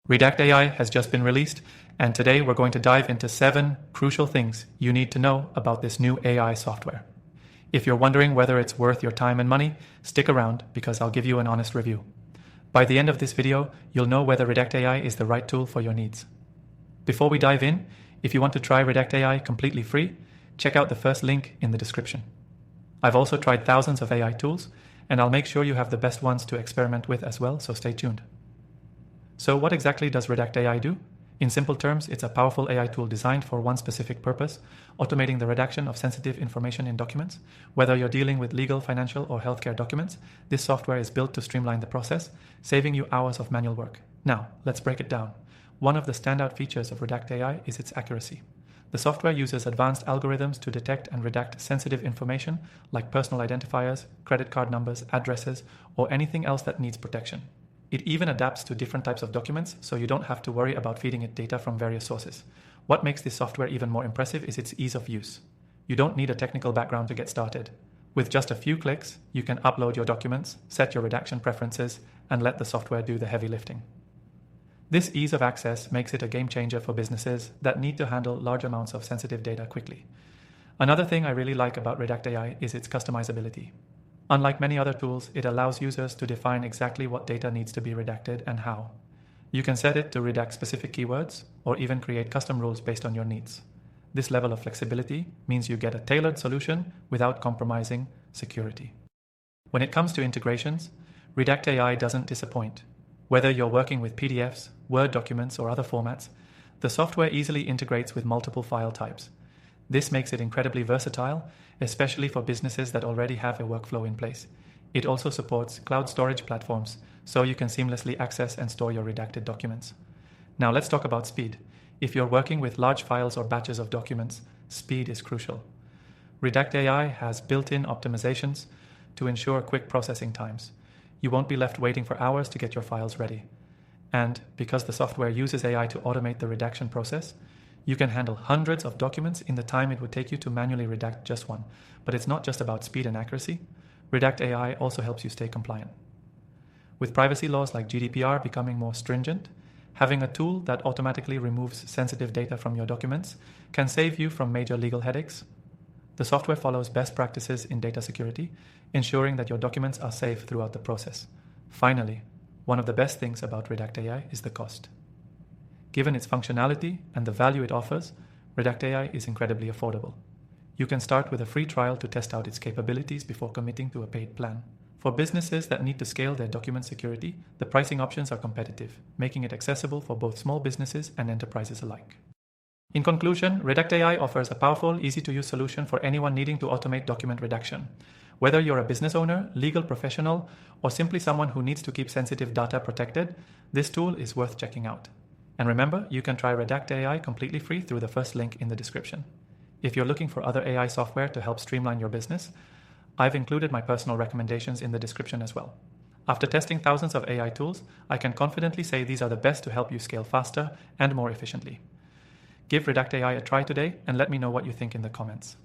RedactAI has just been released, and today we're going to dive into 7 crucial things you need to know about this new AI software. If you're wondering whether it's worth your time and money, stick around because I'll give you an honest review. By the end of this video, you'll know whether RedactAI is the right tool for your needs. Before we dive in, if you want to try RedactAI completely free, check out the first link in the description. I've also tried thousands of AI tools, and I'll make sure you have the best ones to experiment with as well, so stay tuned. So what exactly does RedactAI do? In simple terms, it's a powerful AI tool designed for one specific purpose, automating the redaction of sensitive information in documents. Whether you're dealing with legal, financial, or healthcare documents, this software is built to streamline the process, saving you hours of manual work. Now, let's break it down. One of the standout features of RedactAI is its accuracy. The software uses advanced algorithms to detect and redact sensitive information like personal identifiers, credit card numbers, addresses, or anything else that needs protection. It even adapts to different types of documents, so you don't have to worry about feeding it data from various sources. What makes this software even more impressive is its ease of use. You don't need a technical background to get started. With just a few clicks, you can upload your documents, set your redaction preferences, and let the software do the heavy lifting. This ease of access makes it a game changer for businesses that need to handle large amounts of sensitive data quickly. Another thing I really like about RedactAI is its customizability. Unlike many other tools, it allows users to define exactly what data needs to be redacted and how. You can set it to redact specific keywords or even create custom rules based on your needs. This level of flexibility means you get a tailored solution without compromising security. When it comes to integrations, RedactAI doesn't disappoint. Whether you're working with PDFs, Word documents, or other formats, the software easily integrates with multiple file types. This makes it incredibly versatile, especially for businesses that already have a workflow in place. It also supports cloud storage platforms, so you can seamlessly access and store your redacted documents. Now let's talk about speed. If you're working with large files or batches of documents, speed is crucial. RedactAI has built-in optimizations to ensure quick processing times. You won't be left waiting for hours to get your files ready. And because the software uses AI to automate the redaction process, you can handle hundreds of documents in the time it would take you to manually redact just one. But it's not just about speed and accuracy. RedactAI also helps you stay compliant. With privacy laws like GDPR becoming more stringent, having a tool that automatically removes sensitive data from your documents can save you from major legal headaches. The software follows best practices in data security, ensuring that your documents are safe throughout the process. Finally, one of the best things about RedactAI is the cost. Given its functionality and the value it offers, RedactAI is incredibly affordable. You can start with a free trial to test out its capabilities before committing to a paid plan. For businesses that need to scale their document security, the pricing options are competitive, making it accessible for both small businesses and enterprises alike. In conclusion, RedactAI offers a powerful, easy-to-use solution for anyone needing to automate document redaction. Whether you're a business owner, legal professional, or simply someone who needs to keep sensitive data protected, this tool is worth checking out. And remember, you can try RedactAI completely free through the first link in the description. If you're looking for other AI software to help streamline your business, I've included my personal recommendations in the description as well. After testing thousands of AI tools, I can confidently say these are the best to help you scale faster and more efficiently. Give RedactAI a try today and let me know what you think in the comments.